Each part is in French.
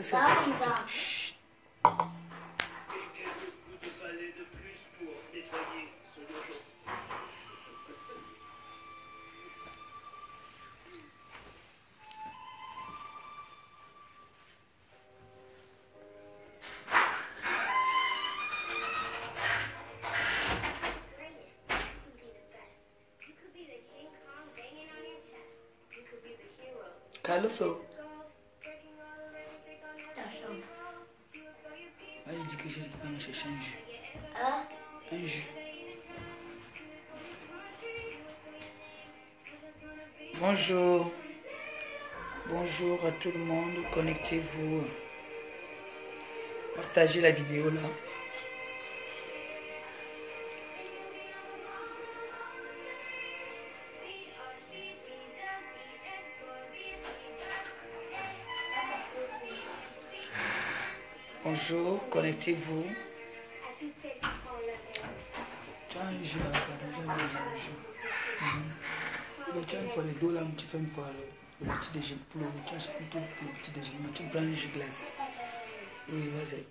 Qu'est-ce que c'est? Caloso. Ah, il dit que j'ai dit qu'il va me chercher un jus. Hein? Un jus. Bonjour. Bonjour à tout le monde. Connectez-vous. Partagez la vidéo là. Bonjour, connectez-vous. Tiens, un jus là, j'ai un jus. Tiens, pour les dos là, tu fais une fois le petit déjeuner. Pour le petit déjeuner, tu prends un jus glacé. Oui, vas-y.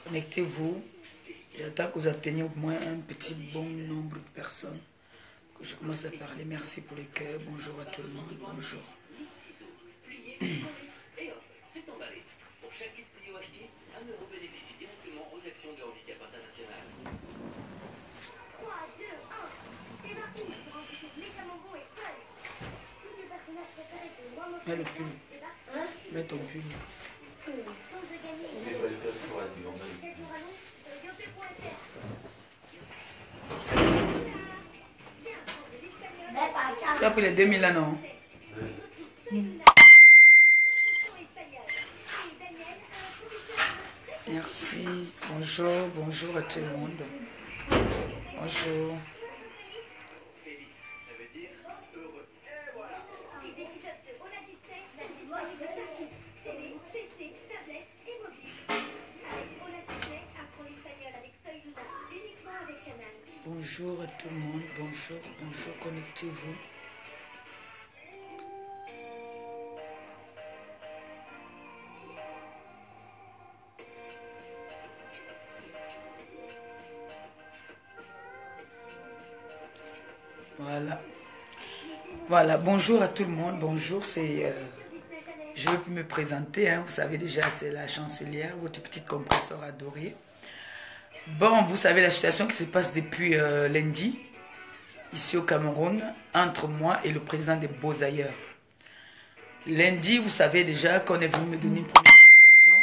Connectez-vous. J'attends que vous atteignez au moins un petit bon nombre de personnes. Que je commence à parler. Merci pour les cœurs. Bonjour à tout le monde. Bonjour. C'est emballé. Pour chaque kit Plio acheté, 1 euro bénéficie directement aux actions de handicap international. 3, 2, 1. C'est parti. Pour un petit méchamment bon et fun. Tous les personnages préférés de moi, mon Mets le pull. Hein? Mets ton pull. Chance de gagner. C'est pour Allons, yopé.fr. Tu as pris les 2000 là, non? Merci. Bonjour, bonjour à tout le monde. Bonjour. Bonjour à tout le monde. Bonjour, bonjour. Connectez-vous. Voilà. Voilà, bonjour à tout le monde. Bonjour, c'est... je ne vais plus me présenter, hein. Vous savez déjà, c'est la chancelière, votre petite compresseur adorée. Bon, vous savez la situation qui se passe depuis lundi, ici au Cameroun, entre moi et le président des Beaux-Ailleurs. Lundi, vous savez déjà qu'on est venu me donner une première convocation,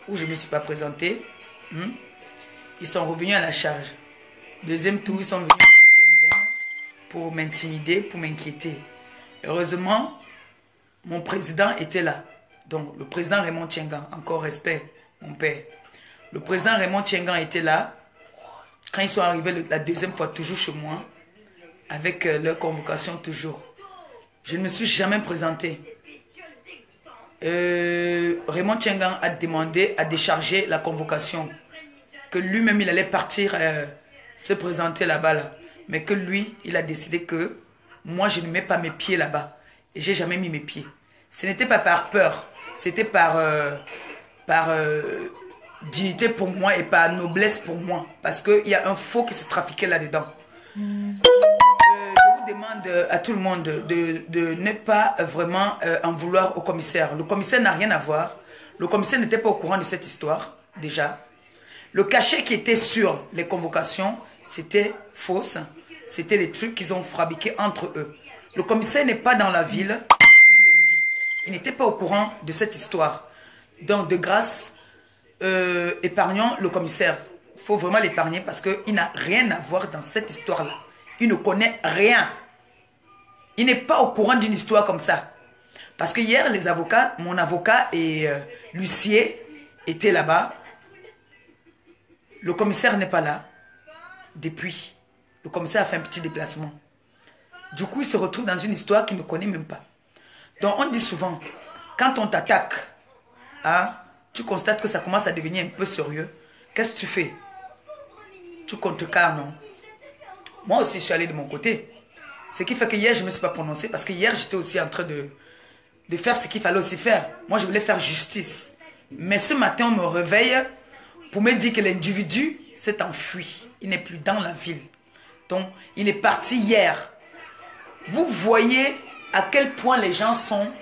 où je ne me suis pas présenté. Ils sont revenus à la charge. Deuxième tour, ils sont venus une quinzaine pour m'intimider, pour m'inquiéter. Heureusement, mon président était là. Donc, le président Raymond Tiengan, encore respect, mon père. Le président Raymond Tiengan était là. Quand ils sont arrivés la deuxième fois, toujours chez moi, avec leur convocation toujours. Je ne me suis jamais présenté. Raymond Tiengan a demandé à décharger la convocation. Que lui-même, il allait partir se présenter là-bas. Là. Mais que lui, il a décidé que moi, je ne mets pas mes pieds là-bas. Et j'ai jamais mis mes pieds. Ce n'était pas par peur. C'était par dignité pour moi et par noblesse pour moi. Parce qu'il y a un faux qui se trafiquait là-dedans. Je vous demande à tout le monde de ne pas vraiment en vouloir au commissaire. Le commissaire n'a rien à voir. Le commissaire n'était pas au courant de cette histoire, déjà. Le cachet qui était sur les convocations, c'était fausse. C'était des trucs qu'ils ont fabriqués entre eux. Le commissaire n'est pas dans la ville depuis lundi. Il n'était pas au courant de cette histoire. Donc, de grâce, épargnons le commissaire. Il faut vraiment l'épargner parce qu'il n'a rien à voir dans cette histoire-là. Il ne connaît rien. Il n'est pas au courant d'une histoire comme ça. Parce que hier, les avocats, mon avocat et l'huissier étaient là-bas. Le commissaire n'est pas là. Depuis, le commissaire a fait un petit déplacement. Du coup, il se retrouve dans une histoire qu'il ne connaît même pas. Donc, on dit souvent, quand on t'attaque, hein, tu constates que ça commence à devenir un peu sérieux. Qu'est-ce que tu fais? Tu contrecarres, non? Moi aussi, je suis allé de mon côté. Ce qui fait que hier, je ne me suis pas prononcée parce que hier, j'étais aussi en train de faire ce qu'il fallait aussi faire. Moi, je voulais faire justice. Mais ce matin, on me réveille pour me dire que l'individu s'est enfui. Il n'est plus dans la ville. Donc, il est parti hier. Vous voyez à quel point les gens sont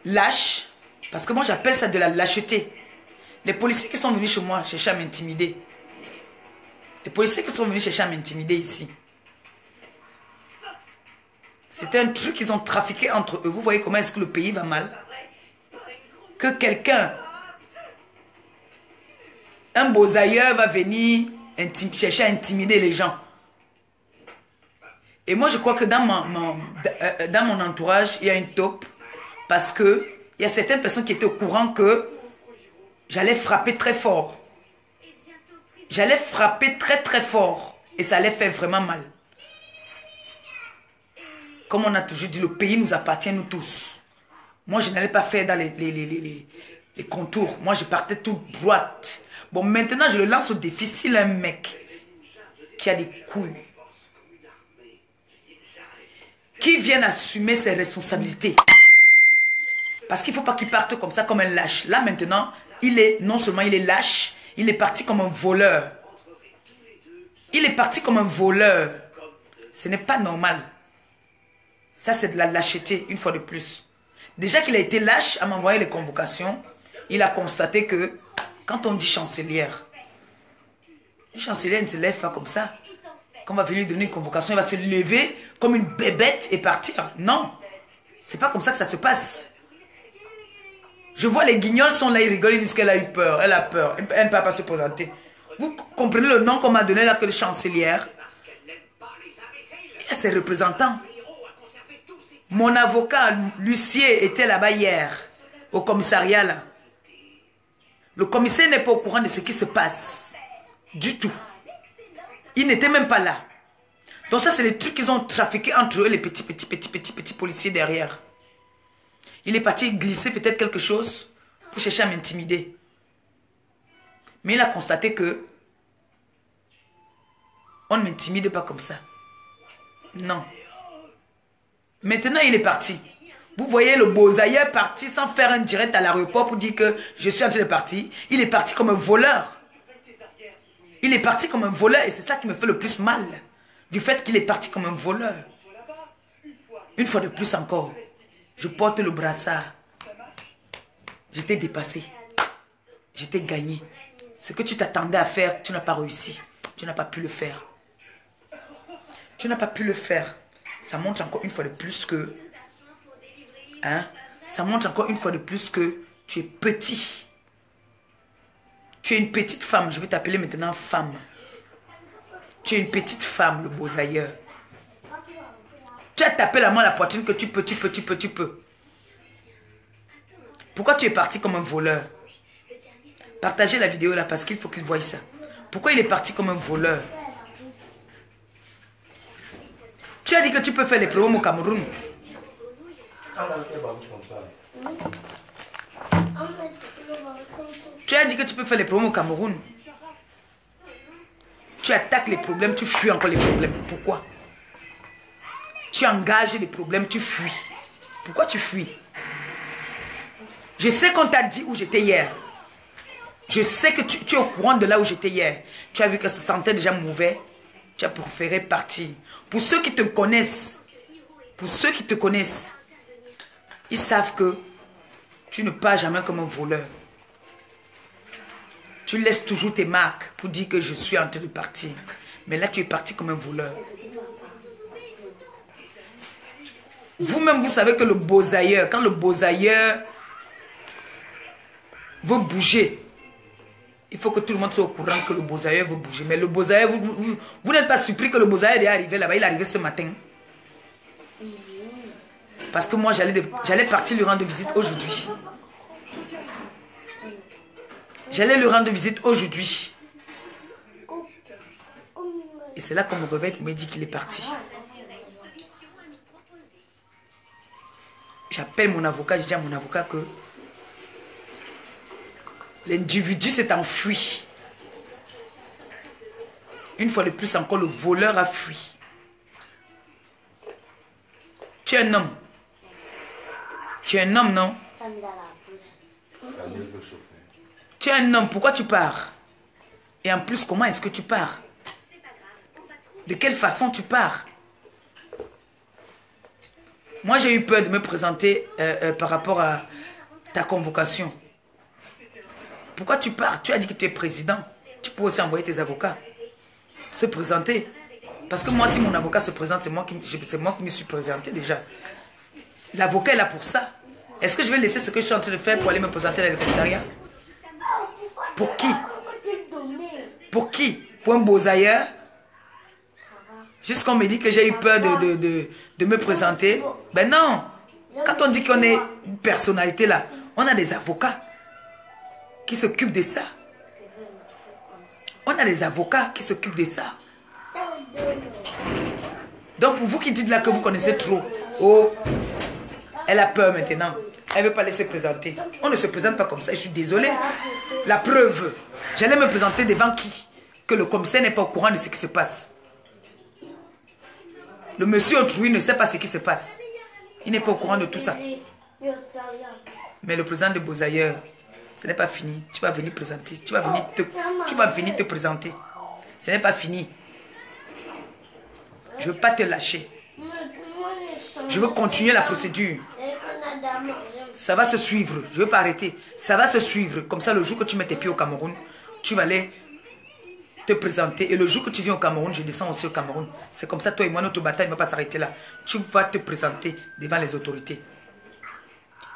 lâches. Parce que moi, j'appelle ça de la lâcheté. Les policiers qui sont venus chez moi chercher à m'intimider. Les policiers qui sont venus chercher à m'intimider ici. C'était un truc qu'ils ont trafiqué entre eux. Vous voyez comment est-ce que le pays va mal? Que quelqu'un, un bosailleur va venir chercher à intimider les gens. Et moi, je crois que dans mon entourage, il y a une taupe. Parce que il y a certaines personnes qui étaient au courant que j'allais frapper très fort. J'allais frapper très très fort. Et ça allait faire vraiment mal. Comme on a toujours dit, le pays nous appartient, nous tous. Moi, je n'allais pas faire dans les contours. Moi, je partais tout droite. Bon, maintenant, je le lance au défi. S'il a un mec qui a des couilles, qui vienne assumer ses responsabilités. Parce qu'il ne faut pas qu'il parte comme ça, comme un lâche. Là, maintenant, non seulement il est lâche, il est parti comme un voleur. Il est parti comme un voleur. Ce n'est pas normal. Ça, c'est de la lâcheté, une fois de plus. Déjà qu'il a été lâche à m'envoyer les convocations, il a constaté que quand on dit chancelière, une chancelière ne se lève pas comme ça. Quand on va venir lui donner une convocation, il va se lever comme une bébête et partir. Non, c'est pas comme ça que ça se passe. Je vois les guignols sont là, ils rigolent, ils disent qu'elle a eu peur. Elle a peur, elle ne peut pas se présenter. Vous comprenez le nom qu'on m'a donné là que de chancelière? Il y a ses représentants. Mon avocat, l'huissier, était là-bas hier, au commissariat là. Le commissaire n'est pas au courant de ce qui se passe. Du tout. Il n'était même pas là. Donc ça, c'est les trucs qu'ils ont trafiqués entre eux, les petits policiers derrière. Il est parti glisser peut-être quelque chose pour chercher à m'intimider. Mais il a constaté que on ne m'intimide pas comme ça. Non. Maintenant, il est parti. Vous voyez le bosailleur parti sans faire un direct à l'aéroport pour dire que je suis en train de partir. Il est parti comme un voleur. Il est parti comme un voleur et c'est ça qui me fait le plus mal. Du fait qu'il est parti comme un voleur. Une fois de plus encore, je porte le brassard. J'étais dépassé. J'étais gagné. Ce que tu t'attendais à faire, tu n'as pas réussi. Tu n'as pas pu le faire. Tu n'as pas pu le faire. Ça montre encore une fois de plus que... ça montre encore une fois de plus que tu es petit. Tu es une petite femme. Je vais t'appeler maintenant femme. Tu es une petite femme, le bosailleur. Tu as tapé la main à la poitrine que tu peux. Pourquoi tu es parti comme un voleur? Partagez la vidéo là parce qu'il faut qu'il voie ça. Pourquoi il est parti comme un voleur? Tu as dit que tu peux faire les programmes au Cameroun. Tu as dit que tu peux faire les programmes au Cameroun. Tu attaques les problèmes, tu fuis encore les problèmes. Pourquoi? Tu engages les problèmes, tu fuis. Pourquoi tu fuis? Je sais qu'on t'a dit où j'étais hier. Je sais que tu es au courant de là où j'étais hier. Tu as vu que ça sentait déjà mauvais. Tu as préféré partir. Pour ceux qui te connaissent, ils savent que tu ne pars jamais comme un voleur. Tu laisses toujours tes marques pour dire que je suis en train de partir. Mais là, tu es parti comme un voleur. Vous-même, vous savez que le bosailleur, quand le bosailleur veut bouger, il faut que tout le monde soit au courant que le bosailleur veut bouger. Mais le bosailleur, vous n'êtes pas surpris que le bosailleur est arrivé là-bas. Il est arrivé ce matin. Parce que moi, j'allais partir lui rendre visite aujourd'hui. J'allais lui rendre visite aujourd'hui. Et c'est là qu'on me réveille pour me dire qu'il est parti. J'appelle mon avocat, je dis à mon avocat que l'individu s'est enfui. Une fois de plus encore, le voleur a fui. Tu es un homme. Tu es un homme, non? Tu es un homme, pourquoi tu pars? Et en plus, comment est-ce que tu pars? De quelle façon tu pars? Moi, j'ai eu peur de me présenter par rapport à ta convocation. Pourquoi tu pars? Tu as dit que tu es président. Tu peux aussi envoyer tes avocats se présenter. Parce que moi, si mon avocat se présente, c'est moi qui me suis présenté déjà. L'avocat est là pour ça. Est-ce que je vais laisser ce que je suis en train de faire pour aller me présenter dans le commissariat? Pour qui? Pour qui? Pour un bosailleur? Jusqu'on me dit que j'ai eu peur de me présenter. Ben non. Quand on dit qu'on est une personnalité là, on a des avocats qui s'occupent de ça. On a des avocats qui s'occupent de ça. Donc pour vous qui dites là que vous connaissez trop, oh, elle a peur maintenant. Elle ne veut pas laisser présenter. On ne se présente pas comme ça, je suis désolé. La preuve, j'allais me présenter devant qui? Que le commissaire n'est pas au courant de ce qui se passe. Le monsieur autrui ne sait pas ce qui se passe. Il n'est pas au courant de tout ça. Mais le président de Bosailleur, ce n'est pas fini. Tu vas venir présenter. Tu vas venir te présenter. Ce n'est pas fini. Je ne veux pas te lâcher. Je veux continuer la procédure. Ça va se suivre. Je ne veux pas arrêter. Ça va se suivre. Comme ça, le jour que tu mets tes pieds au Cameroun, tu vas aller te présenter. Et le jour que tu viens au Cameroun, je descends aussi au Cameroun. C'est comme ça, toi et moi, notre bataille ne va pas s'arrêter là. Tu vas te présenter devant les autorités.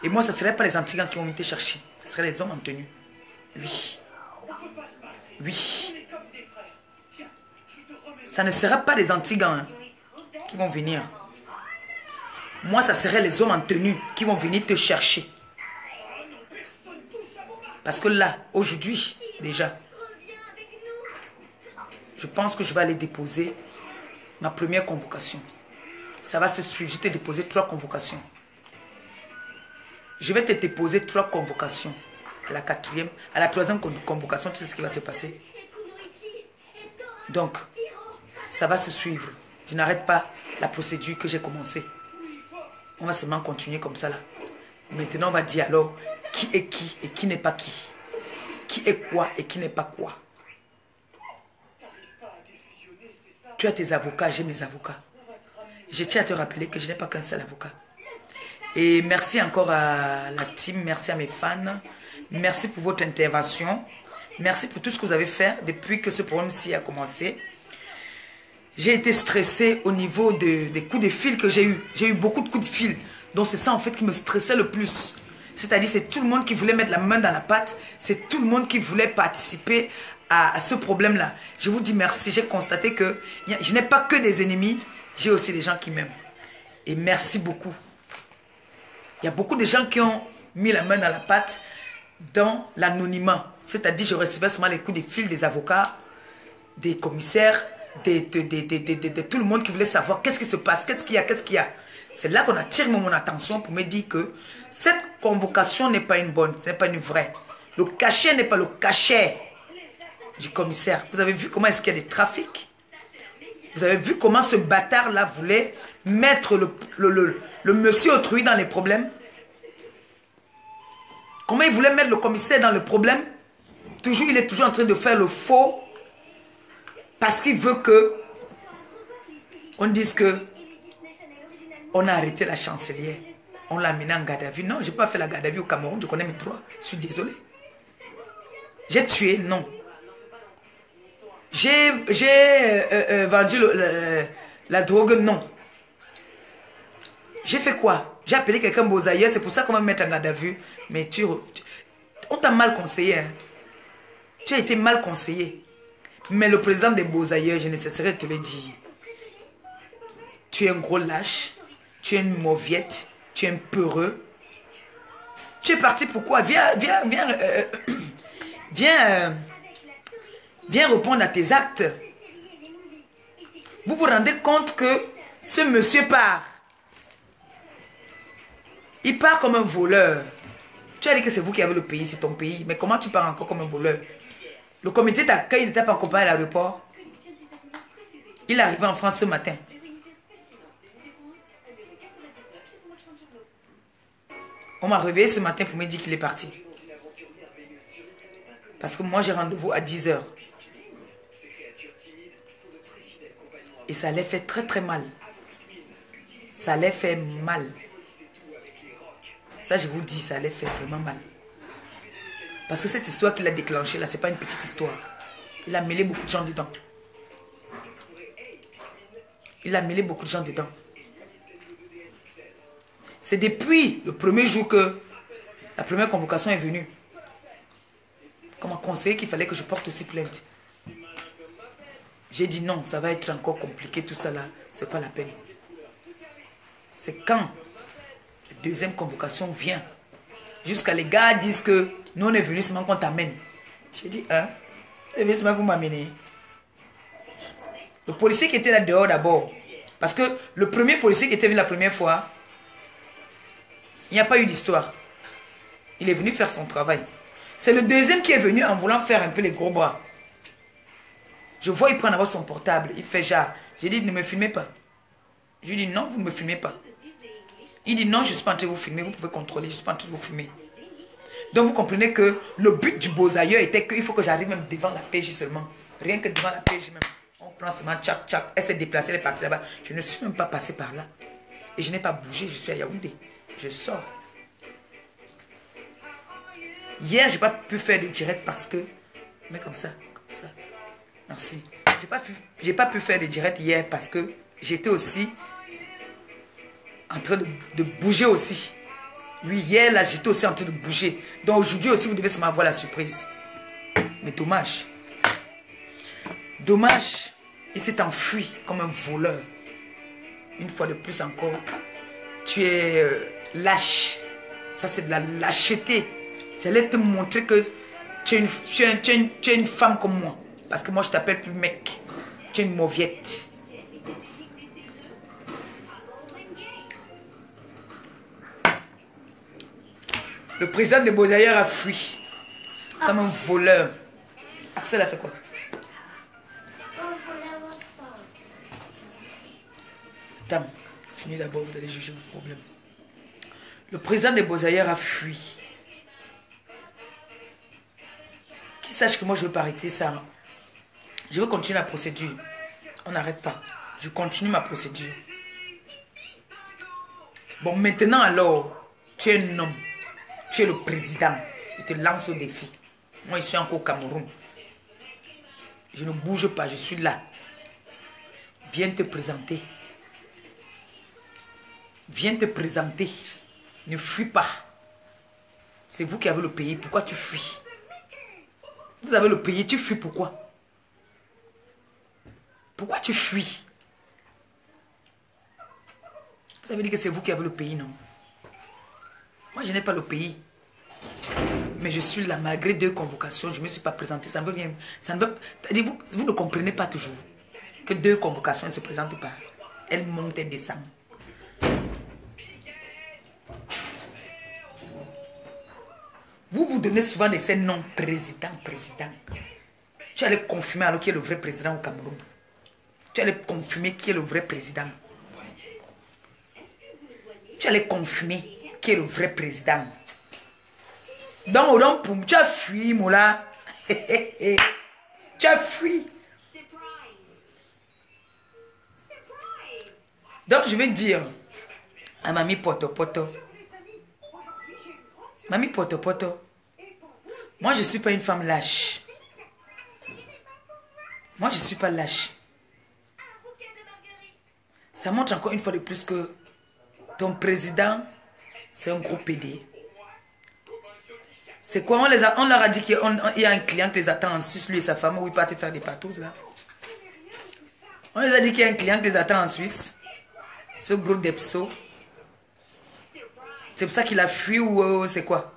Et moi, ce ne serait pas les antigans qui vont venir te chercher. Ce seraient les hommes en tenue. Oui. Oui. Ça ne sera pas les antigans hein, qui vont venir. Moi, ça serait les hommes en tenue qui vont venir te chercher. Parce que là, aujourd'hui, déjà, je pense que je vais aller déposer ma première convocation. Ça va se suivre. Je vais te déposer 3 convocations. Je vais te déposer 3 convocations. À la 4e, à la 3e convocation, tu sais ce qui va se passer. Donc, ça va se suivre. Je n'arrête pas la procédure que j'ai commencée. On va seulement continuer comme ça là. Maintenant, on va dire alors qui est qui et qui n'est pas qui. Qui est quoi et qui n'est pas quoi. Tu as tes avocats, j'ai mes avocats. Je tiens à te rappeler que je n'ai pas qu'un seul avocat. Et merci encore à la team, merci à mes fans. Merci pour votre intervention. Merci pour tout ce que vous avez fait depuis que ce problème-ci a commencé. J'ai été stressée au niveau des coups de fil que j'ai eu. J'ai eu beaucoup de coups de fil. Donc c'est ça en fait qui me stressait le plus. C'est-à-dire c'est tout le monde qui voulait mettre la main dans la pâte. C'est tout le monde qui voulait participer à ce problème-là. Je vous dis merci. J'ai constaté que je n'ai pas que des ennemis. J'ai aussi des gens qui m'aiment. Et merci beaucoup. Il y a beaucoup de gens qui ont mis la main dans la pâte dans l'anonymat. C'est-à-dire je recevais seulement les coups de fil des avocats, des commissaires, de tout le monde qui voulait savoir qu'est-ce qui se passe, qu'est-ce qu'il y a. C'est là qu'on attire mon attention pour me dire que cette convocation n'est pas une bonne, ce n'est pas une vraie. Le cachet n'est pas le cachet du commissaire. Vous avez vu comment est-ce qu'il y a des trafics? Vous avez vu comment ce bâtard-là voulait mettre le monsieur autrui dans les problèmes? Comment il voulait mettre le commissaire dans le problème? Il est toujours en train de faire le faux. Parce qu'il veut que on dise que on a arrêté la chancelière. On l'a amené en garde à vue. Non, je n'ai pas fait la garde à vue au Cameroun. Je connais mes droits. Je suis désolé. J'ai tué, non. J'ai vendu la drogue, non. J'ai fait quoi? J'ai appelé quelqu'un bosailleur. C'est pour ça qu'on va me mettre en garde à vue. Mais on t'a mal conseillé. Hein. Tu as été mal conseillé. Mais le président des Beaux-Ailleurs, je ne cesserai de te le dire. Tu es un gros lâche. Tu es une mauviette. Tu es un peureux. Tu es parti pourquoi? Viens répondre à tes actes. Vous vous rendez compte que ce monsieur part. Il part comme un voleur. Tu as dit que c'est vous qui avez le pays, c'est ton pays. Mais comment tu pars encore comme un voleur? Le comité d'accueil n'était pas accompagné à l'aéroport. Il est arrivé en France ce matin. On m'a réveillé ce matin pour me dire qu'il est parti. Parce que moi, j'ai rendez-vous à 10 h. Et ça allait faire très très mal. Ça allait faire mal. Ça, je vous dis, ça allait faire vraiment mal. Parce que cette histoire qu'il a déclenchée, là, c'est pas une petite histoire. Il a mêlé beaucoup de gens dedans. Il a mêlé beaucoup de gens dedans. C'est depuis le premier jour que la première convocation est venue qu'on m'a conseillé qu'il fallait que je porte aussi plainte. J'ai dit non, ça va être encore compliqué, tout ça là, c'est pas la peine. C'est quand la deuxième convocation vient, jusqu'à les gars disent que nous on est venus seulement qu'on t'amène. J'ai dit, hein, c'est venu seulement qu'on m'amène. Le policier qui était là dehors d'abord, parce que le premier policier qui était venu la première fois, il n'y a pas eu d'histoire. Il est venu faire son travail. C'est le deuxième qui est venu en voulant faire un peu les gros bras. Je vois, il prend d'abord son portable. Il fait genre. J'ai dit, ne me filmez pas. Je lui dis, non, vous ne me filmez pas. Il dit, non, je ne suis pas en train de vous filmer. Vous pouvez contrôler, je ne suis pas en train de vous filmer. Donc, vous comprenez que le but du Beausailleur était qu'il faut que j'arrive même devant la PJ seulement. Rien que devant la PJ même. On prend seulement tchac, tchac. Elle s'est déplacée, elle est partie là-bas. Je ne suis même pas passé par là. Et je n'ai pas bougé, je suis à Yaoundé. Je sors. Hier, je n'ai pas pu faire de direct parce que... Mais comme ça, comme ça. Merci. J'ai pas pu faire de direct hier parce que j'étais aussi en train de bouger aussi. Oui, hier, là, j'étais aussi en train de bouger. Donc aujourd'hui aussi, vous devez seulement avoir la surprise. Mais dommage. Dommage. Il s'est enfui comme un voleur. Une fois de plus encore. Tu es lâche. Ça, c'est de la lâcheté. J'allais te montrer que tu es une femme comme moi. Parce que moi, je t'appelle plus mec. Tu es une mauviette. Le président de Beausailleur a fui. Comme un voleur. Axel a fait quoi? Attends, finis d'abord, vous allez juger vos problèmes. Le président de Beausailleur a fui. Qui sache que moi, je ne veux pas arrêter ça. Je veux continuer la procédure. On n'arrête pas. Je continue ma procédure. Bon, maintenant alors, tu es un homme. Tu es le président. Je te lance au défi. Moi, je suis encore au Cameroun. Je ne bouge pas, je suis là. Viens te présenter. Viens te présenter. Ne fuis pas. C'est vous qui avez le pays. Pourquoi tu fuis? Vous avez le pays, tu fuis pourquoi? Pourquoi tu fuis? Vous avez dit que c'est vous qui avez le pays, non? Moi, je n'ai pas le pays. Mais je suis là, malgré 2 convocations, je ne me suis pas présenté. Ça ne veut rien. Ça ne veut, vous ne comprenez pas toujours que 2 convocations ne se présentent pas. Elles montent et descendent. Vous vous donnez souvent de ces noms président. Tu allais confirmer alors qui est le vrai président au Cameroun. Tu allais confirmer qui est le vrai président. Tu allais confirmer qui est le vrai président. Donc, tu as fui, Moula. Tu as fui. Donc, je vais dire à Mamie Poto. Mamie Poto. Moi, je ne suis pas une femme lâche. Moi, je ne suis pas lâche. Ça montre encore une fois de plus que ton président, c'est un gros PD. C'est quoi? On leur a dit qu'il y a un client qui les attend en Suisse, lui et sa femme, où ils partent faire des patous là. On les a dit qu'il y a un client qui les attend en Suisse. Ce gros Depso. C'est pour ça qu'il a fui ou c'est quoi?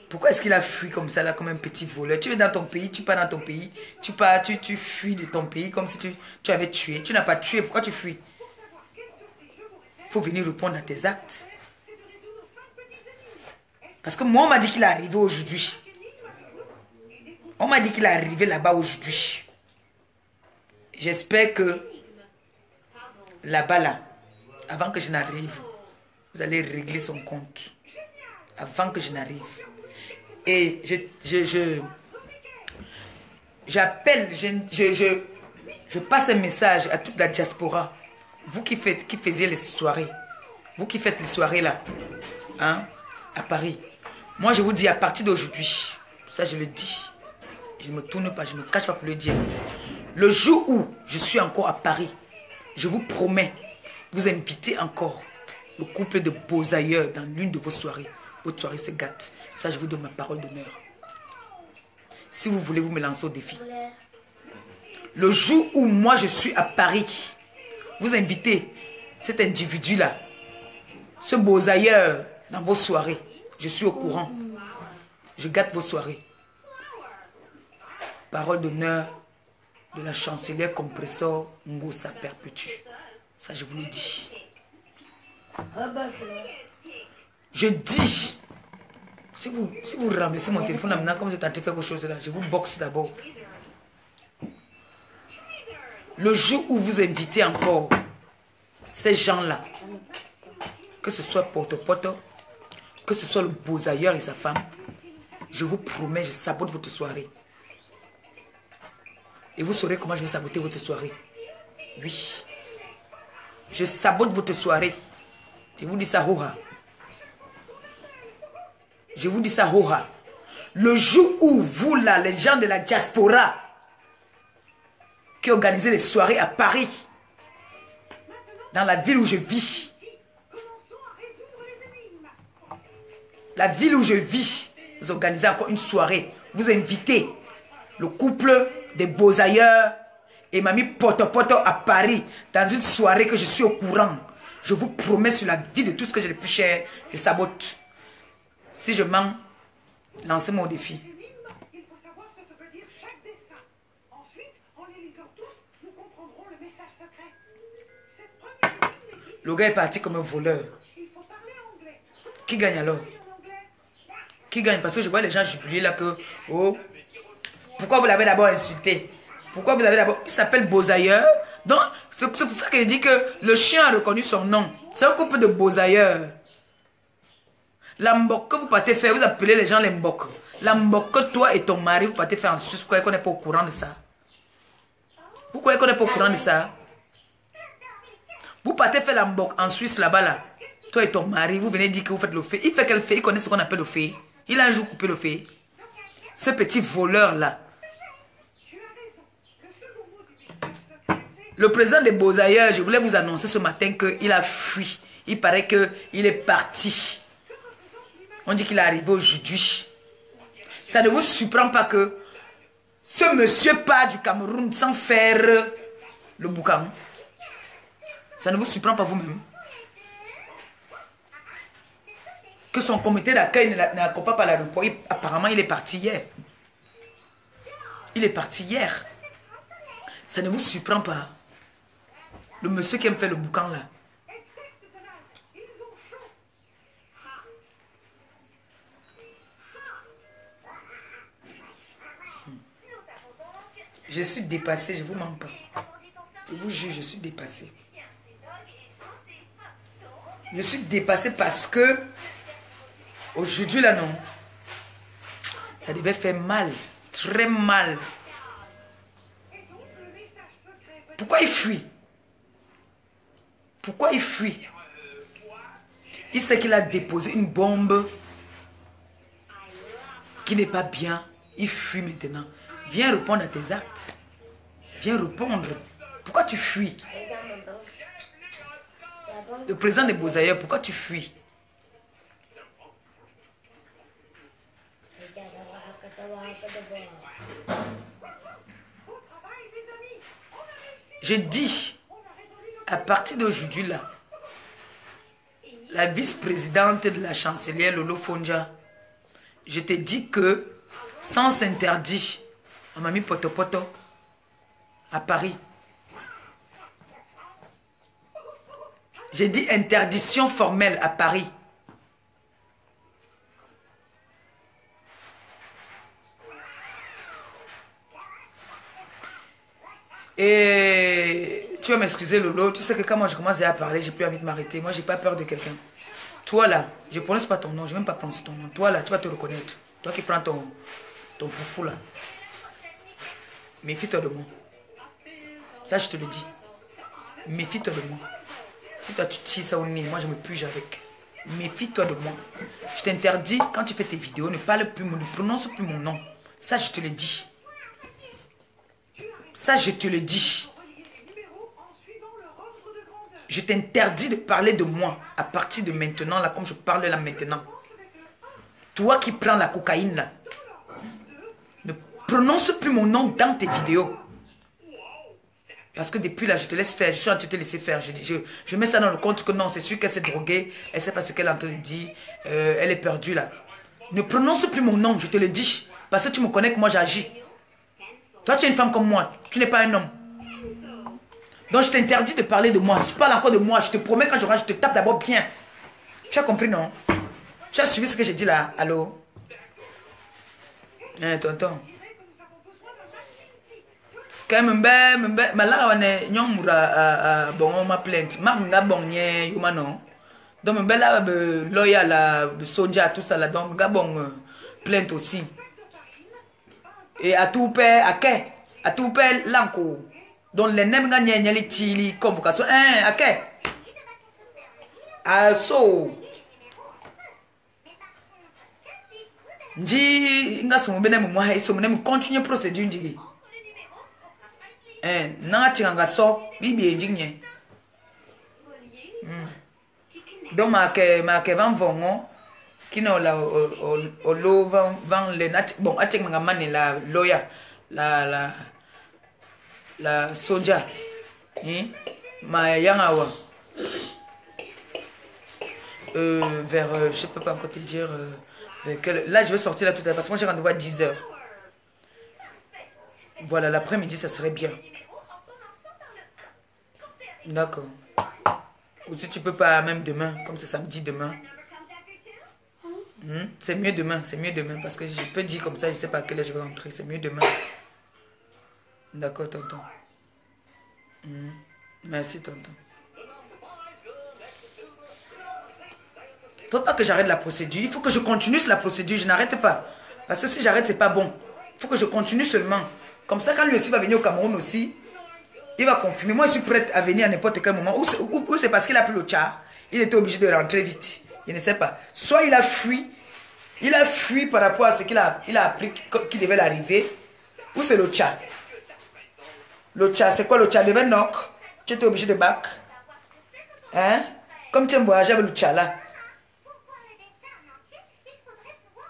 Pourquoi est-ce qu'il a fui comme ça là, comme un petit voleur? Tu es dans ton pays, tu pars dans ton pays, tu pars, tu fuis de ton pays comme si tu avais tué. Tu n'as pas tué, pourquoi tu fuis? Il faut venir répondre à tes actes. Parce que moi, on m'a dit qu'il est arrivé aujourd'hui. On m'a dit qu'il est arrivé là-bas aujourd'hui. J'espère que là-bas, là, avant que je n'arrive, vous allez régler son compte. avant que je n'arrive. Et j'appelle, je passe un message à toute la diaspora. Vous qui faisiez les soirées, vous qui faites les soirées là, hein, à Paris. Moi, je vous dis, à partir d'aujourd'hui, ça je le dis, je ne me tourne pas, je ne me cache pas pour le dire. Le jour où je suis encore à Paris, je vous promets, vous invitez encore le couple de beaux ailleurs dans l'une de vos soirées. Votre soirée se gâte. Ça, je vous donne ma parole d'honneur. Si vous voulez, vous me lancez au défi. Le jour où moi, je suis à Paris, vous invitez cet individu-là, ce beaux ailleurs dans vos soirées. Je suis au courant. Je gâte vos soirées. Parole d'honneur de la chancelière compresseur Ngosa Perpétue. Ça, je vous le dis. Je dis, si vous ramassez mon téléphone maintenant, comme vous êtes en train de faire vos choses là, je vous boxe d'abord. Le jour où vous invitez encore ces gens-là, que ce soit Poto, que ce soit le Beaux-Ailleurs et sa femme, je vous promets, je sabote votre soirée. Et vous saurez comment je vais saboter votre soirée. Oui. Je sabote votre soirée. Je vous dis ça, hoha. Je vous dis ça, hoha. Le jour où vous, là, les gens de la diaspora, qui organisent les soirées à Paris, dans la ville où je vis, la ville où je vis, vous organisez encore une soirée, vous invitez le couple des Beaux-Ailleurs et Mamie Poto à Paris, dans une soirée que je suis au courant. Je vous promets sur la vie de tout ce que j'ai le plus cher, je sabote. Si je mens, lancez-moi au défi. Il faut savoir ce que veut dire chaque dessin. Ensuite, en les lisant tous, nous comprendrons le message secret. Cette première ligne dit Le gars est parti comme un voleur. il faut parler anglais. Qui gagne alors? En anglais, Qui gagne? Parce que je vois les gens jubiler là que... Oh, pourquoi vous l'avez d'abord insulté? Pourquoi vous avez d'abord... Il s'appelle Beaux-Ailleurs. Donc, c'est pour ça que je dis que le chien a reconnu son nom. C'est un couple de Beaux-Ailleurs. La mbok que vous partez faire, vous appelez les gens les mbok. La mbok que toi et ton mari, vous partez faire en Suisse, vous croyez qu'on n'est pas au courant de ça? Vous croyez qu'on n'est pas au courant de ça? Vous partez faire la mbok en Suisse là-bas là. Toi et ton mari, vous venez dire que vous faites le fait. Il fait quel fait? Il connaît ce qu'on appelle le fait. Il a un jour coupé le fait. Ce petit voleur là. tu as raison. Le second mot du message secret, c'est Le président des Beaux-Ailleurs, je voulais vous annoncer ce matin qu'il a fui. Il paraît qu'il est parti. On dit qu'il est arrivé aujourd'hui. Ça ne vous surprend pas que ce monsieur part du Cameroun sans faire le boucan. Ça ne vous surprend pas vous-même. Que son comité d'accueil n'accompagne pas l'aéroport. Apparemment, il est parti hier. Il est parti hier. Ça ne vous surprend pas. Le monsieur qui aime faire le boucan là. ils ont chaud. Je suis dépassé, je ne vous mens pas. Je vous jure, je suis dépassé. Je suis dépassé parce que aujourd'hui là non. Ça devait faire mal, très mal. Pourquoi il fuit? Pourquoi il fuit? Il sait qu'il a déposé une bombe qui n'est pas bien. Il fuit maintenant. Viens répondre à tes actes. Viens répondre. Pourquoi tu fuis? Le président des Beaux-Ailleurs, pourquoi tu fuis? Je dis, à partir d'aujourd'hui là, la vice-présidente de la chancelière Lolo Fonja, je te dis que sans interdit, on m'a mis Poto à Paris. J'ai dit interdiction formelle à Paris. Et tu vas m'excuser Lolo, tu sais que quand moi je commence à parler, j'ai plus envie de m'arrêter. Moi j'ai pas peur de quelqu'un. Toi là, je ne prononce pas ton nom, je ne vais même pas prononcer ton nom. Toi là, tu vas te reconnaître. Toi qui prends ton foufou là. Méfie-toi de moi. Ça, je te le dis. Méfie-toi de moi. Si toi tu tires ça au nez, moi je me puge avec. Méfie-toi de moi. Je t'interdis, quand tu fais tes vidéos, ne parle plus, ne prononce plus mon nom. Ça, je te le dis. Ça, je te le dis. Je t'interdis de parler de moi à partir de maintenant, là, comme je parle là maintenant. Toi qui prends la cocaïne, là, ne prononce plus mon nom dans tes vidéos. Parce que depuis là, je te laisse faire. Je suis en train de te laisser faire. Je mets ça dans le compte que non, c'est sûr qu'elle s'est droguée. Elle ne sait pas ce qu'elle est en train de dire. Elle est perdue là. Ne prononce plus mon nom, je te le dis. Parce que tu me connais que moi j'agis. Toi, tu es une femme comme moi. Tu n'es pas un homme. Donc, je t'interdis de parler de moi. Si tu parles encore de moi, je te promets, quand je rentre, je te tape d'abord bien. Tu as compris, non? Tu as suivi ce que j'ai dit là? Allô? Tonton. Quand même, malheureusement, nyong mura bon ma plainte. Ma bon nye yuma non. Donc me bella lawyer la soja tout ça là donc ga bon plainte aussi. Et à tout père à tout père lanko. Donc les nem ga nye li tili convocation ake. Ah so. Nji nga so bene mo ha so me continue procédure ndigi. Nanga tinganga so bibi enjinye. Donc ma ke van vongo kino la o lo van le nat bon atek nga mane la lawyer la soja ma yangawa vers je peux pas encore te dire vers quel... Là je vais sortir là tout à l'heure parce que moi j'ai rendez-vous à 10h. Voilà, l'après-midi ça serait bien. D'accord. Ou si tu peux pas, même demain, comme c'est samedi demain. C'est mieux demain, parce que je peux dire comme ça, je sais pas à quelle heure je vais rentrer, c'est mieux demain. D'accord, tonton. Merci, tonton. Faut pas que j'arrête la procédure, il faut que je continue sur la procédure, je n'arrête pas. Parce que si j'arrête, c'est pas bon. Il faut que je continue seulement. Comme ça, quand lui aussi va venir au Cameroun aussi, il va confirmer. Moi, je suis prête à venir à n'importe quel moment. Ou c'est parce qu'il a pris le char. Il était obligé de rentrer vite. Je ne sais pas. Soit il a fui. Il a fui par rapport à ce qu'il a appris qu'il devait l'arriver. Ou c'est le char. Le char, c'est quoi le char? Devait knock. Tu étais obligé de back. Hein? Comme tu aimes voyager avec le char là.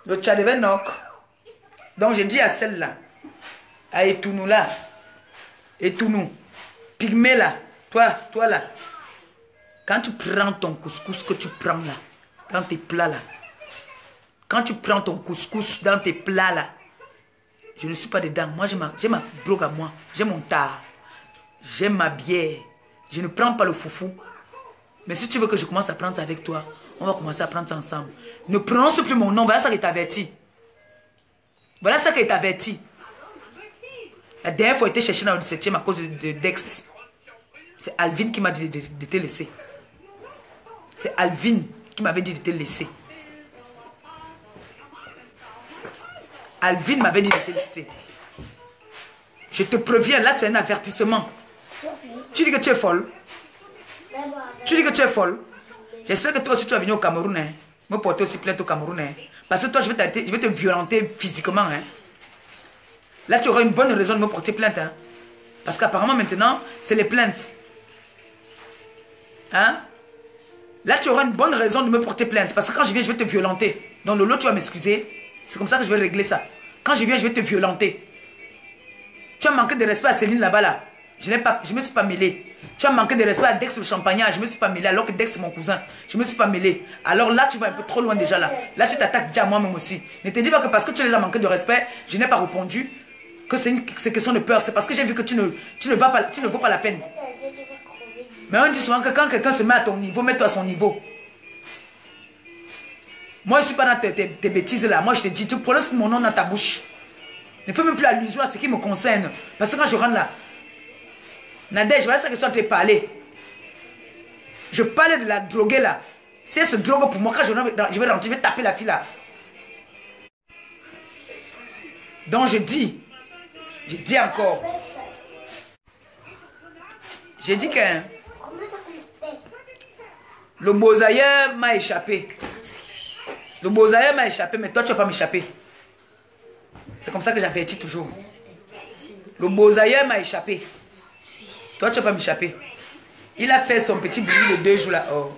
Le char devait knock. Donc, j'ai dit à celle-là. À Etounou là. Etounou. Pygmée là, toi là, quand tu prends ton couscous que tu prends là, dans tes plats là, quand tu prends ton couscous dans tes plats là, je ne suis pas dedans. Moi j'ai ma drogue à moi, j'ai mon tar, j'ai ma bière, je ne prends pas le foufou. Mais si tu veux que je commence à prendre ça avec toi, on va commencer à prendre ça ensemble. Ne prononce plus mon nom, voilà ça qui t'avertit. Voilà ça qui t'avertit. La dernière fois, j'étais cherché dans le 17e à cause de Dex. C'est Alvin qui m'a dit de te laisser. C'est Alvin qui m'avait dit de te laisser. Alvin m'avait dit de te laisser. Je te préviens, là tu as un avertissement. Tu dis que tu es folle. Tu dis que tu es folle. J'espère que toi aussi tu vas venir au Cameroun. Hein, me porter aussi plainte au Cameroun. Hein, parce que toi je vais t'arrêter, je vais te violenter physiquement. Hein. Là tu auras une bonne raison de me porter plainte. Hein, parce qu'apparemment maintenant c'est les plaintes. Hein? Là, tu auras une bonne raison de me porter plainte. Parce que quand je viens, je vais te violenter. Donc, Lolo, tu vas m'excuser. C'est comme ça que je vais régler ça. Quand je viens, je vais te violenter. Tu as manqué de respect à Céline là-bas, là. Je ne me suis pas mêlé. Tu as manqué de respect à Dex le champagnat. Je ne me suis pas mêlé. Alors que Dex, c'est mon cousin. Je ne me suis pas mêlé. Alors là, tu vas un peu trop loin déjà, là. Là, tu t'attaques déjà à moi-même aussi. Ne te dis pas que parce que tu les as manqué de respect, je n'ai pas répondu. Que c'est une question de peur. C'est parce que j'ai vu que tu ne vaux pas la peine. Mais on dit souvent que quand quelqu'un se met à ton niveau, mets-toi à son niveau. Moi, je ne suis pas dans tes bêtises là. Moi, je te dis, tu prononces mon nom dans ta bouche. Ne fais même plus allusion à ce qui me concerne. Parce que quand je rentre là, Nadège, voilà ce que je suis en train de parler. Je parlais de la droguée là. Si elle se drogue pour moi, quand je vais rentrer, je vais taper la fille là. Donc je dis encore. J'ai dit que le beau-ailleurs m'a échappé. Le beau-ailleurs m'a échappé, mais toi tu ne vas pas m'échapper. C'est comme ça que j'avertis toujours. Le beau-ailleurs m'a échappé. Toi tu ne vas pas m'échapper. Il a fait son petit bruit de 2 jours là. Oh.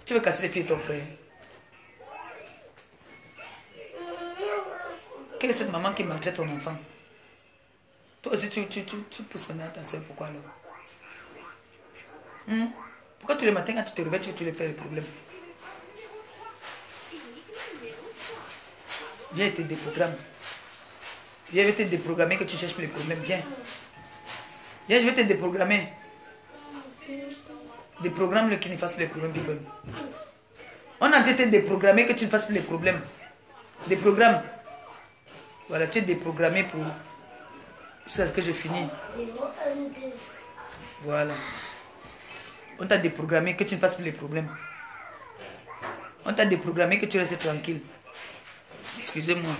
Tu veux casser les pieds de ton frère? Quelle est cette maman qui maltraite ton enfant? Toi aussi, tu pousses maintenant ta soeur. Pourquoi alors? Pourquoi tous les matins, quand tu te réveilles, tu lui fais les problèmes? Viens et te déprogramme. Viens, je vais te déprogrammer que tu cherches plus les problèmes. Viens. Viens, je vais te déprogrammer. Déprogramme-le qui ne fasse plus les problèmes, people. On a été déprogrammé que tu ne fasses plus les problèmes. Déprogramme. Voilà, tu es déprogrammé pour... C'est ce que j'ai fini. Voilà. On t'a déprogrammé que tu ne fasses plus les problèmes. On t'a déprogrammé que tu restes tranquille. Excusez-moi.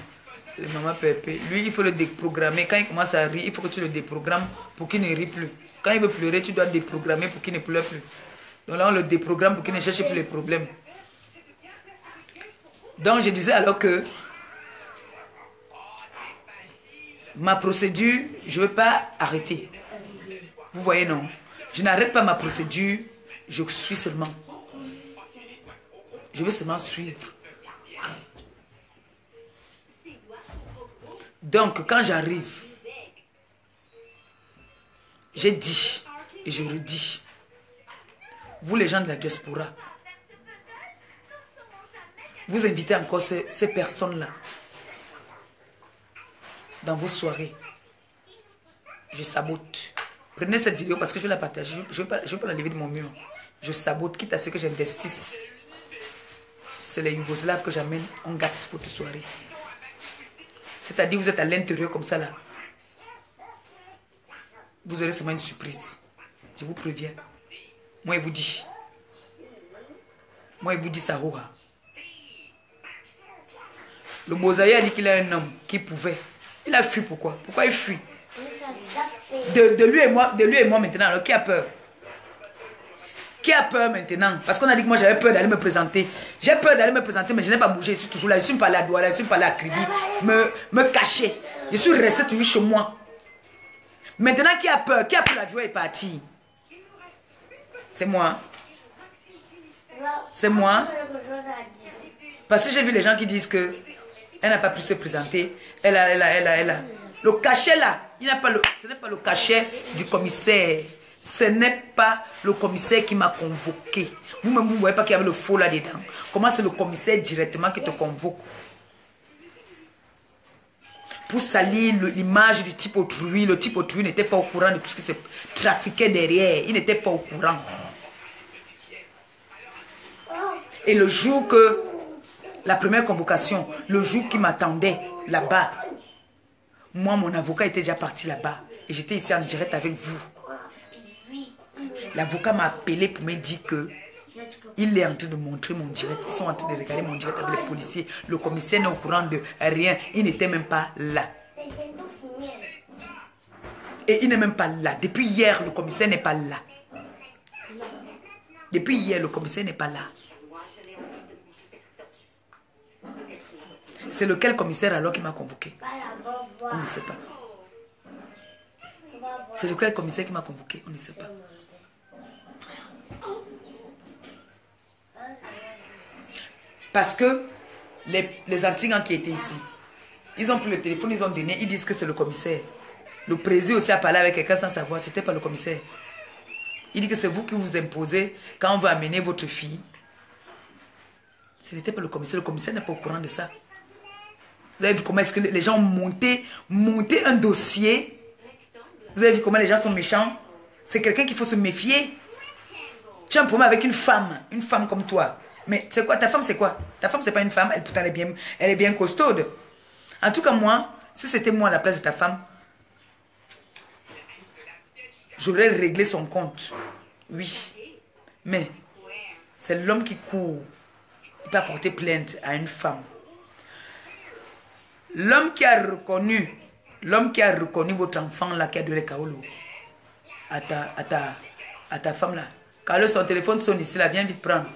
C'est le maman Pépé. Lui, il faut le déprogrammer. Quand il commence à rire, il faut que tu le déprogrammes pour qu'il ne rit plus. Quand il veut pleurer, tu dois déprogrammer pour qu'il ne pleure plus. Donc là, on le déprogramme pour qu'il ne cherche plus les problèmes. Donc, je disais alors que ma procédure, je ne veux pas arrêter. Vous voyez, non? Je n'arrête pas ma procédure, je suis seulement. Je veux seulement suivre. Donc, quand j'arrive, j'ai dit et je redis, vous les gens de la diaspora, vous invitez encore ces personnes-là dans vos soirées. Je sabote. Prenez cette vidéo parce que je vais la partager. Je ne vais pas la lever de mon mur. Je sabote, quitte à ce que j'investisse. C'est les Yougoslaves que j'amène en gâte pour toute soirée. C'est-à-dire, vous êtes à l'intérieur comme ça là. Vous aurez seulement une surprise. Je vous préviens. Moi, il vous dit. Moi, il vous dit ça. Le Bozaïa a dit qu'il a un homme qui pouvait. Il a fui pourquoi? Pourquoi il fuit? De lui et moi maintenant. Alors, qui a peur? Qui a peur maintenant? Parce qu'on a dit que moi j'avais peur d'aller me présenter. J'ai peur d'aller me présenter, mais je n'ai pas bougé. Je suis toujours là. Je suis pas allé à Douala, je suis pas allé à Kribi. Me cacher. Je suis resté toujours chez moi. Maintenant, qui a peur? Qui a pris l'avion et est parti? C'est moi. C'est moi. Parce que j'ai vu les gens qui disent que elle n'a pas pu se présenter. Elle a. Le cachet là, ce n'est pas le cachet du commissaire. Ce n'est pas le commissaire qui m'a convoqué. Vous-même, vous ne voyez pas qu'il y avait le faux là-dedans. Comment c'est le commissaire directement qui te convoque? Pour salir l'image du type autrui. Le type autrui n'était pas au courant de tout ce qui se trafiquait derrière. Il n'était pas au courant. Et le jour que, la première convocation, le jour qui m'attendait là-bas, moi, mon avocat était déjà parti là-bas. Et j'étais ici en direct avec vous. L'avocat m'a appelé pour me dire que il est en train de montrer mon direct. Ils sont en train de regarder mon direct avec les policiers. Le commissaire n'est au courant de rien. Il n'était même pas là. Et il n'est même pas là. Depuis hier, le commissaire n'est pas là. Depuis hier, le commissaire n'est pas là. C'est lequel commissaire alors qui m'a convoqué? On ne sait pas. C'est lequel commissaire qui m'a convoqué? On ne sait pas. Parce que les antigans qui étaient ici, ils ont pris le téléphone, ils ont donné, ils disent que c'est le commissaire. Le président aussi a parlé avec quelqu'un sans savoir, c'était pas le commissaire. Il dit que c'est vous qui vous imposez quand on veut amener votre fille. Ce n'était pas le commissaire n'est pas au courant de ça. Vous avez vu comment est-ce que les gens ont monté un dossier. Vous avez vu comment les gens sont méchants. C'est quelqu'un qu'il faut se méfier. Tu as un problème avec une femme comme toi. Mais c'est quoi? Ta femme c'est quoi? Ta femme c'est pas une femme, pourtant elle est bien costaude. En tout cas moi, si c'était moi à la place de ta femme, j'aurais réglé son compte. Oui. Mais c'est l'homme qui court. Il peut porter plainte à une femme. L'homme qui a reconnu votre enfant là qui a donné Kaolo à ta femme là. Quand son téléphone sonne ici là, viens vite prendre.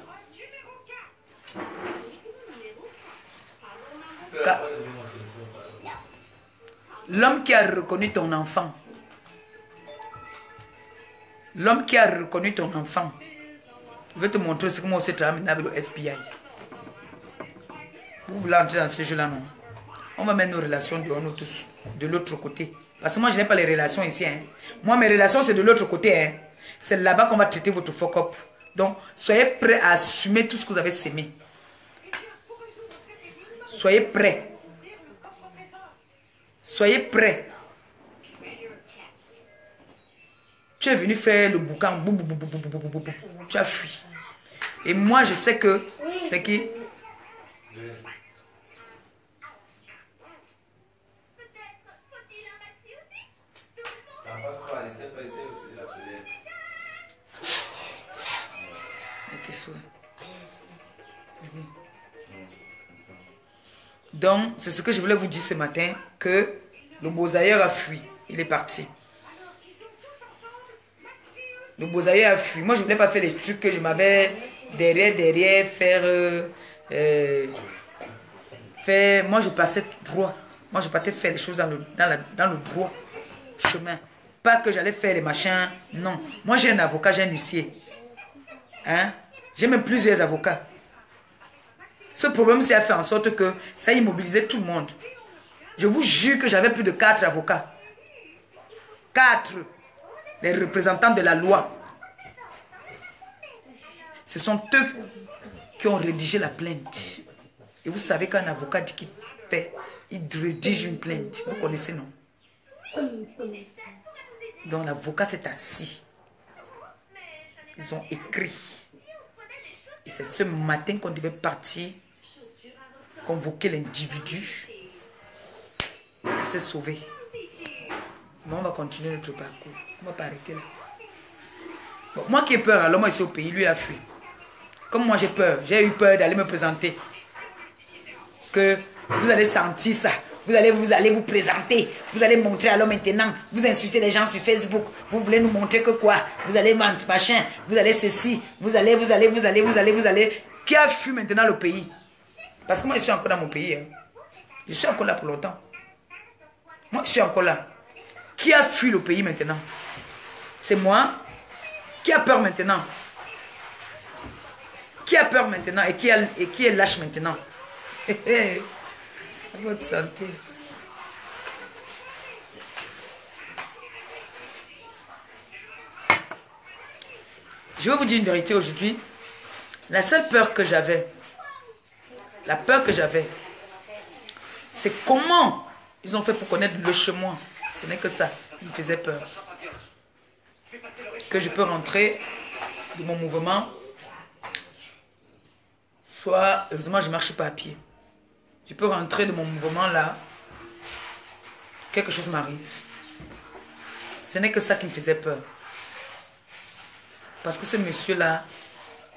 L'homme qui a reconnu ton enfant. L'homme qui a reconnu ton enfant. Je vais te montrer ce que moi aussi travaille maintenant avec le FBI. Vous voulez entrer dans ce jeu-là, non? On va mettre nos relations de l'autre côté. Parce que moi, je n'ai pas les relations ici. Hein. Moi, mes relations, c'est de l'autre côté. Hein. C'est là-bas qu'on va traiter votre fuck-up. Donc, soyez prêts à assumer tout ce que vous avez sémé. Soyez prêts. Soyez prêts. Tu es venu faire le boucan. Tu as fui. Et moi, je sais que c'est qui... Donc, c'est ce que je voulais vous dire ce matin, que le Bozaïeur a fui. Il est parti. Le Bozaïeur a fui. Moi, je ne voulais pas faire les trucs que je m'avais derrière, faire... Moi, je passais droit. Moi, je partais faire les choses dans le droit chemin. Pas que j'allais faire les machins. Non. Moi, j'ai un avocat, j'ai un huissier. Hein? J'ai même plusieurs avocats. Ce problème, c'est à faire en sorte que ça immobilisait tout le monde. Je vous jure que j'avais plus de 4 avocats. 4. Les représentants de la loi. Ce sont eux qui ont rédigé la plainte. Et vous savez qu'un avocat dit qu'il fait, il rédige une plainte. Vous connaissez, non? Donc l'avocat s'est assis. Ils ont écrit. Et c'est ce matin qu'on devait partir, convoquer l'individu. Il s'est sauvé. Mais on va continuer notre parcours. On ne va pas arrêter là. Bon, moi qui ai peur, alors moi ici au pays, lui il a fui. Comme moi j'ai peur, j'ai eu peur d'aller me présenter. Que vous allez sentir ça. Vous allez vous présenter. Vous allez montrer alors maintenant. Vous insultez les gens sur Facebook. Vous voulez nous montrer que quoi? Vous allez machin. Vous allez ceci. Vous allez. Qui a fui maintenant le pays? Parce que moi je suis encore dans mon pays. Hein. Je suis encore là pour longtemps. Moi je suis encore là. Qui a fui le pays maintenant? C'est moi. Qui a peur maintenant? Qui a peur maintenant et qui est lâche maintenant? À votre santé. Je vais vous dire une vérité aujourd'hui. La seule peur que j'avais, c'est comment ils ont fait pour connaître le chemin. Ce n'est que ça qui me faisait peur. Que je peux rentrer de mon mouvement. Soit, heureusement, je ne marche pas à pied. Je peux rentrer de mon mouvement là. Quelque chose m'arrive. Ce n'est que ça qui me faisait peur. Parce que ce monsieur-là,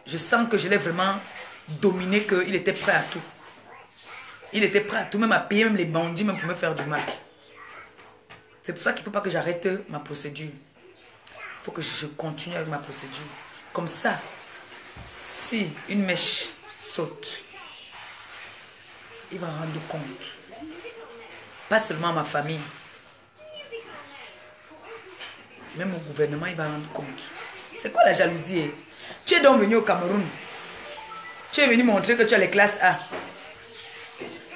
je sens que je l'ai vraiment dominé, qu'il était prêt à tout. Il était prêt à tout, même à payer même les bandits, même pour me faire du mal. C'est pour ça qu'il ne faut pas que j'arrête ma procédure. Il faut que je continue avec ma procédure. Comme ça, si une mèche saute, il va rendre compte. Pas seulement à ma famille. Même au gouvernement, il va rendre compte. C'est quoi la jalousie? Tu es donc venu au Cameroun. Tu es venu montrer que tu as les classes A.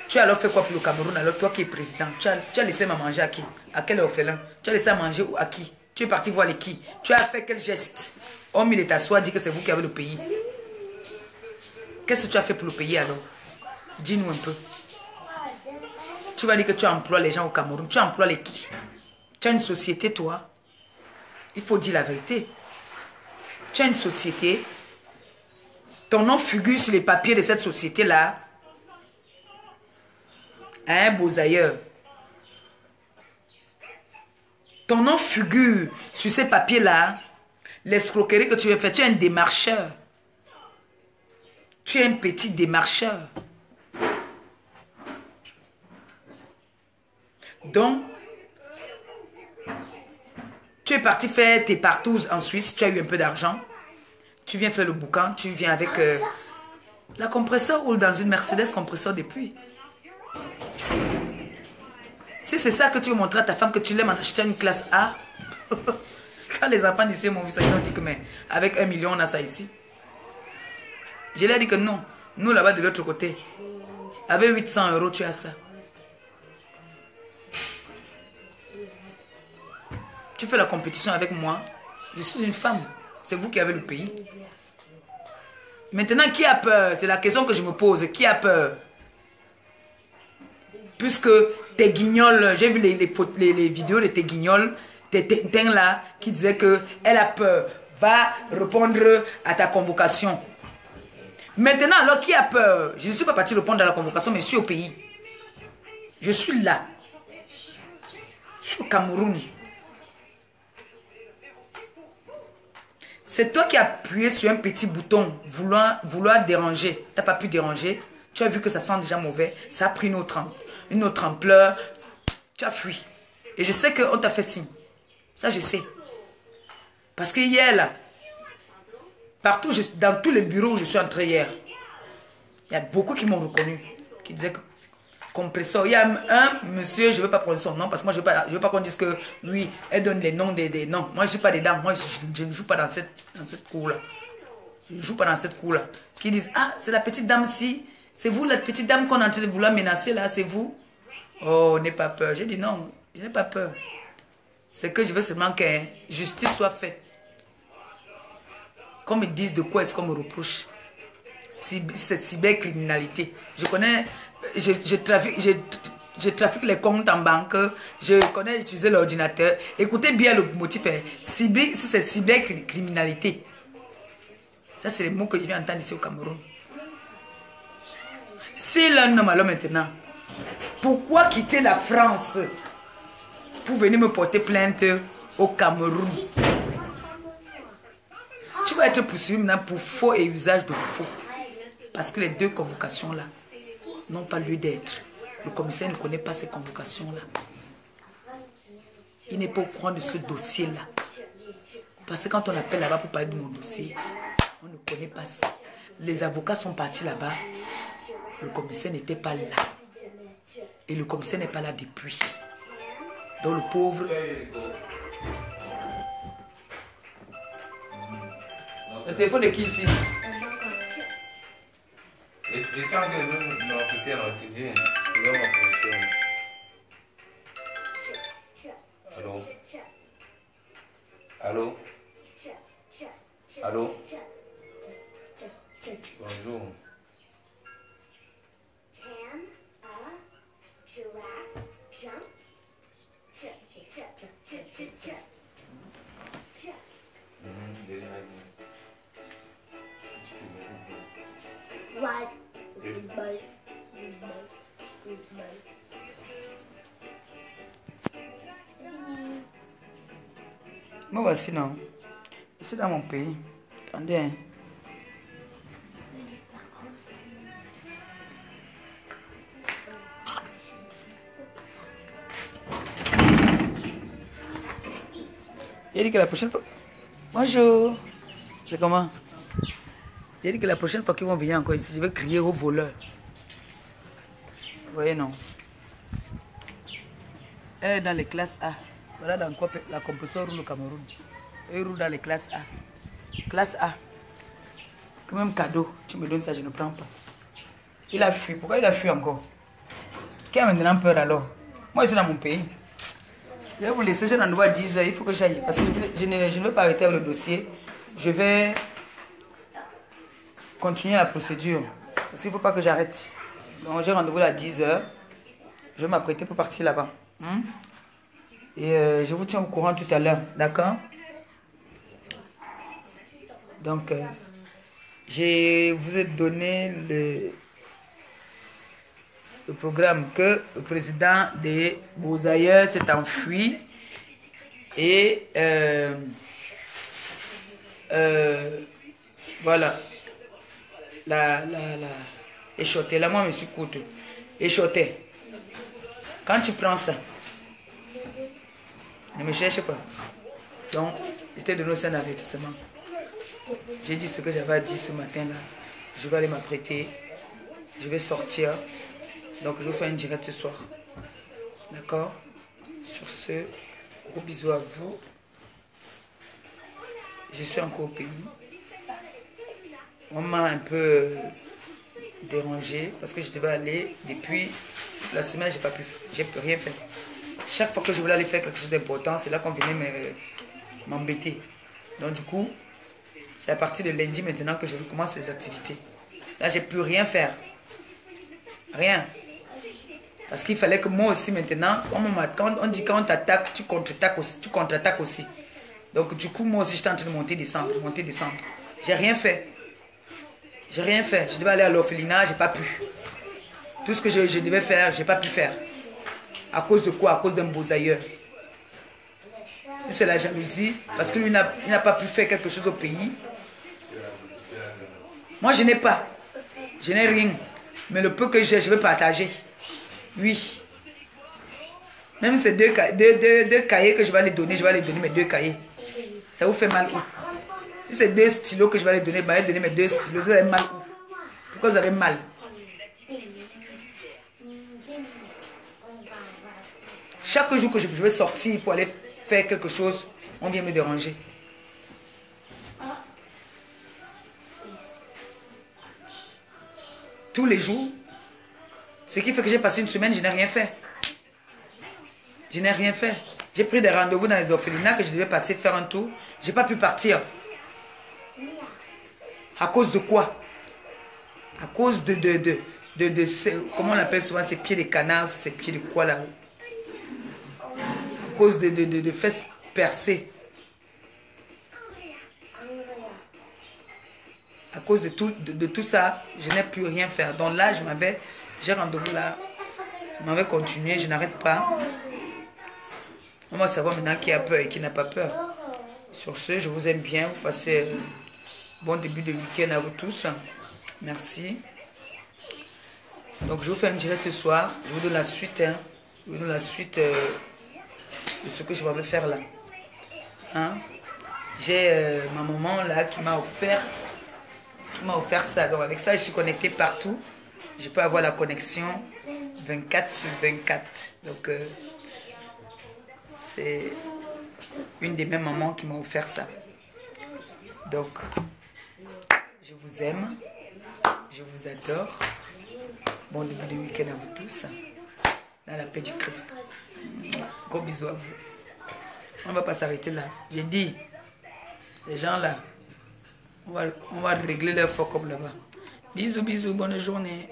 Tu as alors fait quoi pour le Cameroun? Alors toi qui es président, tu as laissé à manger à qui? À quel orphelin? Tu as laissé à manger à qui? Tu es parti voir les qui? Tu as fait quel geste? Homme, il est assis, dit que c'est vous qui avez le pays. Qu'est-ce que tu as fait pour le pays alors? Dis-nous un peu. Tu vas dire que tu emploies les gens au Cameroun. Tu emploies les qui? Tu as une société, toi. Il faut dire la vérité. Tu as une société. Ton nom figure sur les papiers de cette société-là. À un Bozaïeur. Ton nom figure sur ces papiers-là. L'escroquerie que tu veux faire, tu es un démarcheur. Tu es un petit démarcheur. Donc, tu es parti faire tes partouzes en Suisse, tu as eu un peu d'argent. Tu viens faire le boucan, tu viens avec... la compresseur roule dans une Mercedes compresseur depuis. Si c'est ça que tu veux montrer à ta femme, que tu l'aimes en achetant une classe A, quand les enfants d'ici m'ont vu ça, ils ont dit que mais avec 1 million, on a ça ici. Je leur ai dit que non. Nous là-bas de l'autre côté, avec 800 €, tu as ça. Tu fais la compétition avec moi. Je suis une femme. C'est vous qui avez le pays. Maintenant, qui a peur? C'est la question que je me pose. Qui a peur? Puisque tes guignols, j'ai vu les vidéos de tes guignols, tes tintins là, qui disaient qu'elle a peur. Va répondre à ta convocation. Maintenant, alors qui a peur? Je ne suis pas parti répondre à la convocation, mais je suis au pays. Je suis là. Je suis au Cameroun. C'est toi qui as appuyé sur un petit bouton, vouloir déranger. Tu n'as pas pu déranger. Tu as vu que ça sent déjà mauvais. Ça a pris une autre ampleur. Tu as fui. Et je sais qu'on t'a fait signe. Ça, je sais. Parce que hier, là, partout, dans tous les bureaux où je suis entrée hier, il y a beaucoup qui m'ont reconnu. Qui disaient que compresseur. Il y a un monsieur, je ne veux pas prendre son nom parce que moi, je ne veux pas qu'on dise que oui, elle donne les noms des noms. Moi, je ne suis pas dedans. Moi, je ne joue pas dans cette cour-là. Je ne joue pas dans cette cour-là. Qui disent, ah, c'est la petite dame-ci. C'est vous, la petite dame qu'on est en train de vouloir menacer là, c'est vous? Oh, n'aie pas peur. J'ai dit non, je n'ai pas peur. C'est que je veux seulement que justice soit faite. Qu'on me dise de quoi est-ce qu'on me reproche. C'est cybercriminalité. Je connais, je trafique les comptes en banque, je connais utiliser l'ordinateur. Écoutez bien le motif. Si c'est cybercriminalité. Ça, c'est les mots que je viens entendre ici au Cameroun. Si l'un homme alors maintenant, pourquoi quitter la France pour venir me porter plainte au Cameroun? Tu vas être poursuivi maintenant pour faux et usage de faux. Parce que les deux convocations-là n'ont pas lieu d'être. Le commissaire ne connaît pas ces convocations-là. Il n'est pas au courant de ce dossier-là. Parce que quand on appelle là-bas pour parler de mon dossier, on ne connaît pas ça. Les avocats sont partis là-bas. Le commissaire n'était pas là. Et le commissaire n'est pas là depuis. Donc le pauvre... Le téléphone de qui ici? Je sens que nous, de notre côté, on te dit, c'est dans ma position. Allô? Allô? Allô? Bonjour. Moi voici non. Je suis dans mon pays. Attendez. Hein. J'ai dit que la prochaine fois... Bonjour. C'est comment? J'ai dit que la prochaine fois qu'ils vont venir encore ici, je vais crier aux voleurs. Vous voyez, non? Dans les classes A. Voilà dans quoi la compresseur roule au Cameroun. Eux roulent dans les classes A. Classe A. Quand même cadeau. Tu me donnes ça, je ne prends pas. Il a fui. Pourquoi il a fui encore? Qui a maintenant peur alors? Moi, je suis dans mon pays. Je vais vous laisser, j'ai un endroit à 10 heures. Il faut que j'aille. Parce que je ne veux pas arrêter avec le dossier. Je vais continuer la procédure. Parce qu'il ne faut pas que j'arrête. Donc, j'ai rendez-vous à 10 heures. Je vais m'apprêter pour partir là-bas. Et je vous tiens au courant tout à l'heure. D'accord? Donc, je vous ai donné le programme que le président des Beaux-Ailleurs s'est enfui. Et Voilà. La échoté. Là, moi, je me suis courte. Échoté. Quand tu prends ça, ne me cherche pas. Donc, j'étais donné aussi un avertissement. J'ai dit ce que j'avais à dire ce matin-là. Je vais aller m'apprêter. Je vais sortir. Donc, je vous fais un direct ce soir. D'accord? Sur ce, gros bisous à vous. Je suis encore au pays. On m'a un peu dérangé parce que je devais aller depuis la semaine, j'ai rien fait. Chaque fois que je voulais aller faire quelque chose d'important, c'est là qu'on venait m'embêter. Donc du coup, c'est à partir de lundi maintenant que je recommence les activités. Là, j'ai plus rien faire. Rien. Parce qu'il fallait que moi aussi maintenant, quand on dit quand on t'attaque, tu contre-attaques aussi. Donc du coup, moi aussi, j'étais en train de monter, descendre. J'ai rien fait. J'ai rien fait. Je devais aller à l'orphelinat, j'ai pas pu. Tout ce que je devais faire, j'ai pas pu faire. À cause de quoi? À cause d'un beau-ailleurs. Si c'est la jalousie, parce que lui n'a pas pu faire quelque chose au pays. Moi, je n'ai pas. Je n'ai rien. Mais le peu que j'ai, je vais partager. Oui. Même ces deux cahiers que je vais les donner, mes 2 cahiers. Ça vous fait mal où? Si c'est 2 stylos que je vais les donner, je vais donner mes 2 stylos. Vous avez mal où? Pourquoi vous avez mal? Chaque jour que je vais sortir pour aller faire quelque chose, on vient me déranger. Tous les jours. Ce qui fait que j'ai passé une semaine, je n'ai rien fait. Je n'ai rien fait. J'ai pris des rendez-vous dans les orphelinats que je devais passer faire un tour. Je n'ai pas pu partir. À cause de quoi? À cause de comment on appelle souvent ces pieds de canard, ces pieds de quoi là? À cause de fesses percées. À cause de tout ça, je n'ai plus rien faire. Donc là, j'ai rendez-vous là. Je m'avais continué, je n'arrête pas. On va savoir maintenant qui a peur et qui n'a pas peur. Sur ce, je vous aime bien. Vous passez bon début de week-end à vous tous. Merci. Donc je vous fais un direct ce soir. Je vous donne la suite. Hein. Je vous donne la suite de ce que je vais faire là. Hein? J'ai ma maman là qui m'a offert ça. Donc avec ça, je suis connecté partout. Je peux avoir la connexion 24/24. Donc c'est une des mêmes mamans qui m'a offert ça. Donc je vous aime. Je vous adore. Bon début de week-end à vous tous. Dans la paix du Christ. Gros bisous à vous. On ne va pas s'arrêter là. J'ai dit, les gens là, on va régler leur fort comme là-bas. Bisous, bisous, bonne journée.